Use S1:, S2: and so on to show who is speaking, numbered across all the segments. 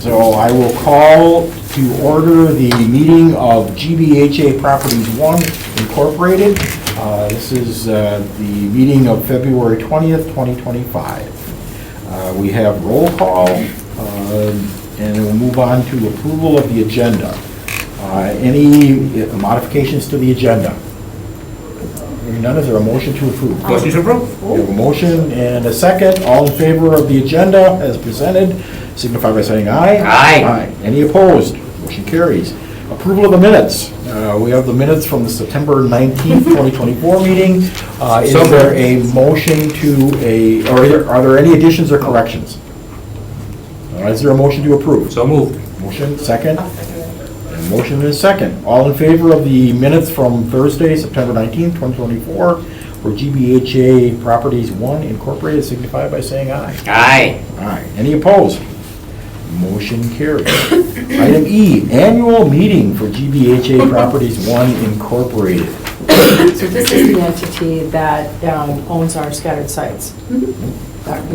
S1: So I will call to order the meeting of GBHA Properties 1 Incorporated. This is the meeting of February 20th, 2025. We have roll call, and we'll move on to approval of the agenda. Any modifications to the agenda? Hearing none, is there a motion to approve?
S2: Motion to approve.
S1: We have a motion and a second. All in favor of the agenda as presented, signify by saying aye.
S2: Aye.
S1: Any opposed? Motion carries. Approval of the minutes. We have the minutes from the September 19th, 2024 meeting. Is there a motion to are there any additions or corrections? Is there a motion to approve?
S2: So moved.
S1: Motion, second? And motion and a second. All in favor of the minutes from Thursday, September 19th, 2024 for GBHA Properties 1 Incorporated, signify by saying aye.
S2: Aye.
S1: Aye. Any opposed? Motion carries. Item E, annual meeting for GBHA Properties 1 Incorporated.
S3: So this is the entity that owns our scattered sites. We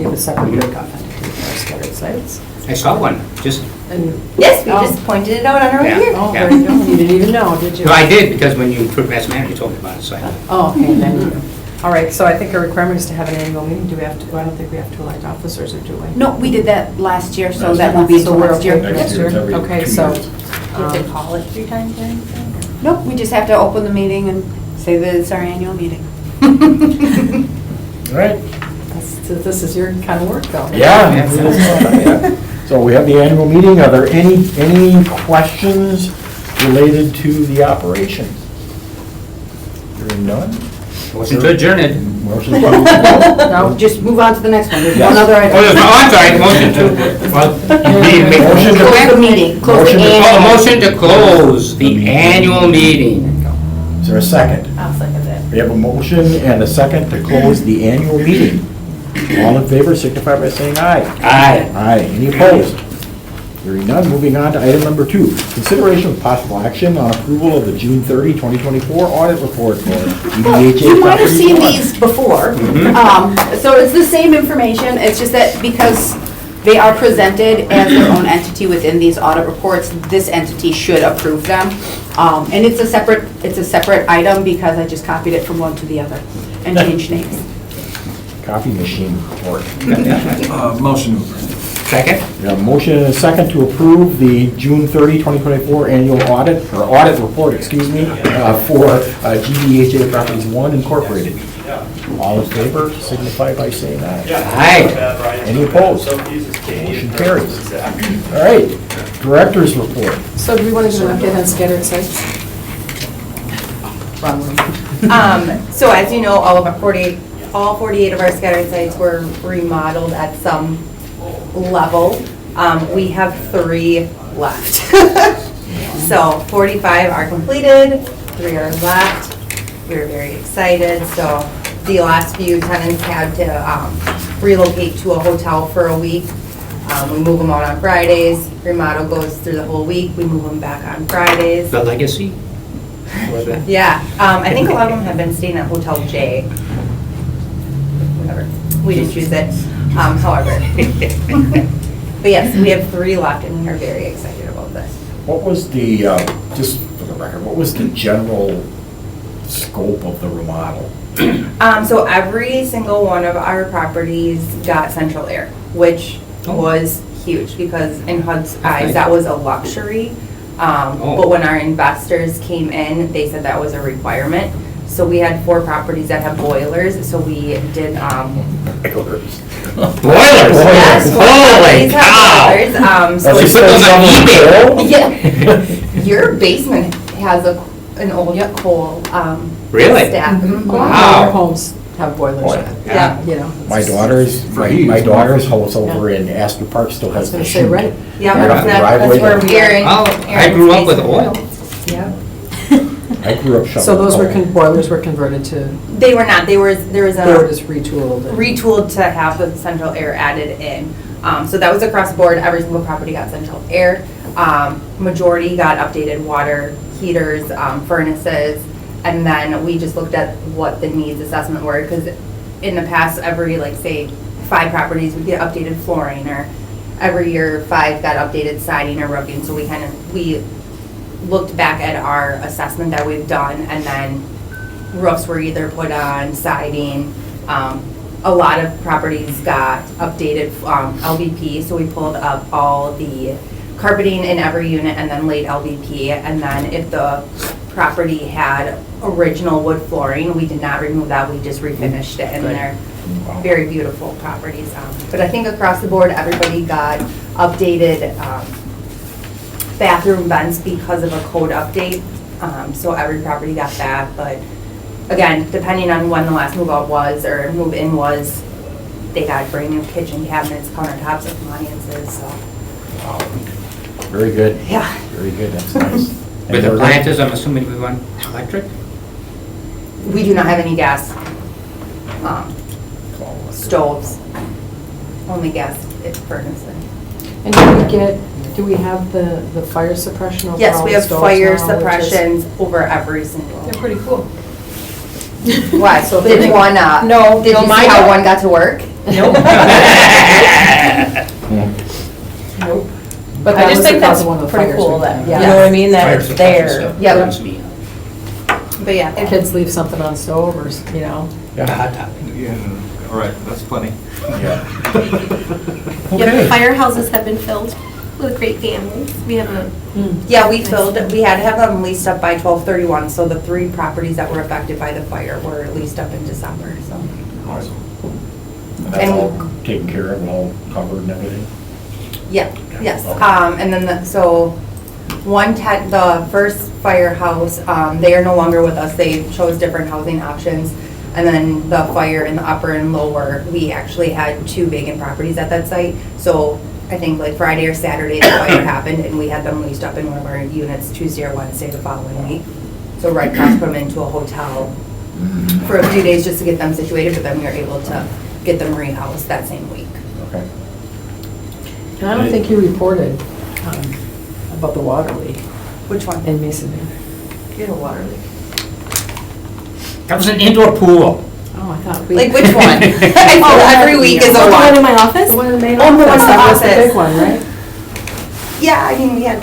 S3: have a separate breakup entity for our scattered sites.
S2: I saw one, just,
S3: And
S4: Yes, we just pointed it out on our way
S2: Yeah.
S4: here.
S3: oh, there you go. You didn't even know, did you?
S2: no, I did, because when you put mass manager, you told me about it, so I know.
S3: Oh, okay, then you do. All right, so I think a requirement is to have an annual meeting. Do we have to, I don't think we have to elect officers, or do we?
S4: No, we did that last year, so that will be
S3: So
S4: until
S3: we're
S4: next year.
S3: okay next
S1: Next year, it's every
S3: Okay,
S1: 2
S3: so.
S1: years.
S4: You have to call it 3 times or anything? Nope, we just have to open the meeting and say that it's our annual meeting.
S1: All right.
S3: This is your kind of work, though.
S1: Yeah. Yeah. So we have the annual meeting. Are there any questions related to the operation? Hearing none?
S2: Motion to adjourn it.
S1: Motion to
S4: No, just move on to the next one. There's
S1: Yes.
S4: one other
S2: Oh,
S4: item.
S2: I'm sorry, motion to, well, you need to make a
S1: Motion
S2: motion.
S1: to-
S4: Close the meeting, close the
S1: Motion to-
S2: Oh,
S4: annual.
S2: motion to close the annual meeting.
S1: Is there a second?
S4: I'll second that.
S1: We have a motion and a second to close the annual meeting. All in favor, signify by saying aye.
S2: Aye.
S1: Aye. Any opposed? Hearing none, moving on to item number 2. Consideration of possible action on approval of the June 30, 2024 audit report for GBHA
S4: You might have
S1: Properties
S4: seen
S1: 1.
S4: these before. So it's the same information, it's just that because they are presented as their own entity within these audit reports, this entity should approve them. And it's a separate item because I just copied it from one to the other and changed names.
S1: Copy machine report.
S5: Motion to approve.
S2: Second?
S1: We have a motion and a second to approve the June 30, 2024 annual audit report, for GBHA Properties 1 Incorporated. All in favor, signify by saying aye.
S2: Aye.
S1: Any opposed? Motion carries. All right, director's report.
S3: So do we want to do an update on scattered sites? Wrong one.
S6: So as you know, all 48 of our scattered sites were remodeled at some level. We have 3 left. So 45 are completed, 3 are left. We're very excited. So the last few tenants had to relocate to a hotel for a week. We move them out on Fridays. Remodel goes through the whole week. We move them back on Fridays.
S2: The legacy?
S6: Yeah, I think a lot of them have been staying at Hotel J. Whatever, we didn't choose it, however. But yes, we have 3 left and we are very excited about this.
S1: What was the, just for the record, what was the general scope of the remodel?
S6: So every single one of our properties got central air, which was huge because in HUD's eyes, that was a luxury. But when our investors came in, they said that was a requirement. So we had 4 properties that have boilers, so we did,
S1: Boilers.
S2: Boilers?
S6: yes, 4
S2: Holy
S6: properties have
S2: cow!
S6: boilers. So
S2: Let's
S6: it's-
S2: put those on eBay.
S6: Yeah, your basement has an old coal,
S2: Really?
S6: stack.
S3: All
S2: Wow.
S3: our homes have boilers in it,
S6: Yeah.
S3: you know.
S1: My daughter's house over in Astor Park still
S3: I was
S1: has the
S3: gonna say,
S1: chute.
S3: right.
S6: Yeah,
S1: Right off the driveway.
S6: that's where we are.
S2: Oh, I grew up with oil.
S6: Yeah.
S1: I grew up shoveling.
S3: So those were,
S1: coal.
S3: boilers were converted to,
S6: They were not, there was
S3: they were
S6: a
S3: just retooled. and-
S6: retooled to have the central air added in. So that was across the board, every single property got central air. Majority got updated water heaters, furnaces, and then we just looked at what the needs assessment were, because in the past, every, like, say, 5 properties would get updated flooring or every year 5 got updated siding or roofing, so we looked back at our assessment that we've done, and then roofs were either put on, siding. A lot of properties got updated LVP, so we pulled up all the carpeting in every unit and then laid LVP. And then if the property had original wood flooring, we did not remove that, we just refinished it, and they're very beautiful properties. But I think across the board, everybody got updated bathroom vents because of a code update. So every property got that, but again, depending on when the last move out was or move in was, they got brand new kitchen cabinets, countertops, appliances, so.
S1: Wow. Very good.
S6: Yeah.
S1: Very good, that's nice.
S2: With appliances, I'm assuming we want electric?
S6: We do not have any gas stoves, only gas furnaces.
S3: And do we have the fire suppression over
S6: Yes,
S3: all
S6: we
S3: the
S6: have
S3: stoves
S6: fire
S3: now, which is-
S6: suppressions over every single.
S7: They're pretty cool.
S6: Why?
S3: So
S6: Did
S3: they-
S6: one,
S7: No,
S6: did you see
S7: mine
S6: how
S7: don't.
S6: one got to work?
S7: Nope.
S3: Nope. But
S7: I
S3: that
S7: just
S3: was
S7: think
S3: because
S7: that's
S3: of one of the
S7: pretty
S3: fires
S7: cool
S3: we
S7: that,
S3: had.
S7: you know what I mean, that
S2: Fire
S7: it's
S2: suppression
S7: there.
S2: stuff
S6: Yeah.
S2: turns me
S6: But yeah, it-
S3: Kids leave something on stove or, you know.
S2: on. Hot topic.
S5: Yeah, all right, that's plenty.
S1: Yeah.
S7: Yep,
S1: Okay.
S7: firehouses have been filled with great families. We have a,
S6: yeah, we had to have them leased up by 12/31, so the 3 properties that were affected by the fire were leased up in December, so.
S5: Awesome.
S1: And that's all taken care of, and all covered and everything?
S6: Yeah, yes,
S1: Okay.
S6: and then the first firehouse, they are no longer with us, they chose different housing options. And then the fire in the upper and lower, we actually had 2 vacant properties at that site. So I think like Friday or Saturday, the fire happened, and we had them leased up in one of our units Tuesday or Wednesday the following week. So Red Cross put them into a hotel for a few days just to get them situated, but then we were able to get them rehoused that same week.
S1: Okay.
S3: And I don't think you reported about the water leak
S6: Which one?
S3: in Masonville.
S6: Get a water leak.
S2: That was an indoor pool.
S3: Oh, I thought we.
S6: Like which one? I feel every week is a
S7: the one in
S6: one.
S7: my office?
S3: The one in the main
S6: Oh, the one in
S3: office,
S6: the
S3: that was the
S6: office.
S3: big one, right?
S6: Yeah, I mean, we had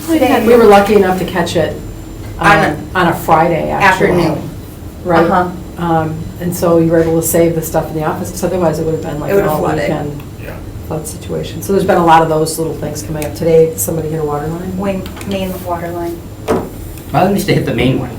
S6: today.
S3: We were lucky enough to catch it
S6: On
S3: on a Friday, actually.
S6: Afternoon.
S3: Right.
S6: Uh-huh.
S3: And so you were able to save the stuff in the office, because otherwise it would have been like
S6: It
S3: an
S6: would have
S3: all
S6: flooded.
S3: weekend
S1: Yeah.
S3: flood situation. So there's been a lot of those little things coming up. Today, somebody hit a water line?
S6: Main water line.
S2: Well, at least they hit the main one.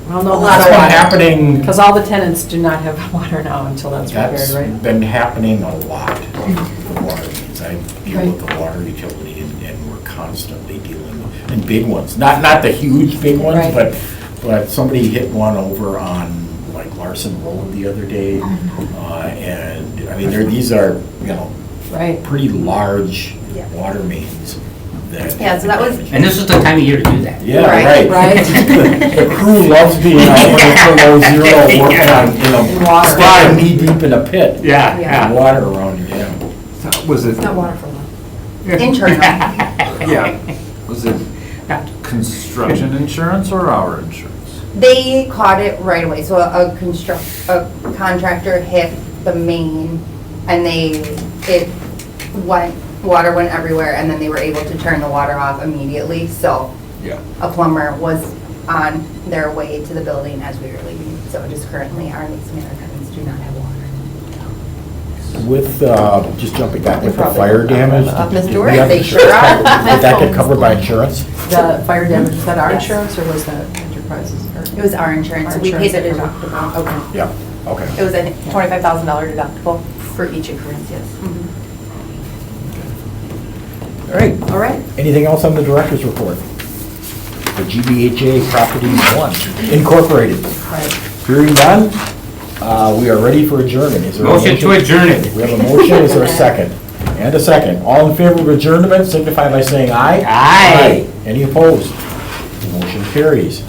S3: Well,
S6: A
S3: no,
S6: lot
S1: That's
S6: of
S1: been
S6: water.
S1: happening,
S3: because all the tenants do not have water now until that's
S1: that's
S3: repaired, right?
S1: been happening a lot, the water needs. I deal with
S3: Right.
S1: the water utility, and we're constantly dealing with, and big ones, not the huge big ones,
S3: Right.
S1: but somebody hit one over on like Larson Road the other day. And, I mean, these are,
S3: Right.
S1: pretty large
S6: Yeah.
S1: water mains that.
S6: Yeah, so that was-
S2: And this is the time of year to do that.
S1: Yeah,
S6: Right.
S1: right.
S3: Right.
S1: The crew loves being out when it's below zero, working on,
S3: In water.
S1: spot knee deep in a pit.
S2: Yeah,
S6: Yeah.
S1: And water around you, yeah.
S5: Was it,
S3: Not water from them.
S6: Internal.
S5: yeah, was it construction insurance or our insurance?
S6: They caught it right away. So a contractor hit the main, and water went everywhere, and then they were able to turn the water off immediately. So
S5: Yeah.
S6: a plumber was on their way to the building as we were leaving. So just currently, our Manor tenants do not have water.
S1: With, just jumping back, with the
S3: probably
S1: fire damage.
S6: Up Miss
S1: did we
S6: Stewart,
S1: have
S6: they
S1: insurance?
S6: sure are.
S1: Did that get covered by insurance?
S3: The fire damage, is that our
S6: Yes.
S3: insurance, or was that Enterprises?
S6: It was our insurance.
S3: Our
S6: We paid the
S3: insurance.
S6: deductible.
S3: Okay.
S1: Yeah, okay.
S6: It was a $25,000 deductible for each occurrence, yes.
S1: All right.
S3: All right.
S1: Anything else on the director's report? The GBHA Properties 1 Incorporated.
S3: Right.
S1: Hearing none, we are ready for adjournment. Is there a
S2: Motion to adjourn it.
S1: We have a motion, is there a second? And a second. All in favor of adjournment signify by saying aye.
S2: Aye.
S1: Any opposed? Motion carries.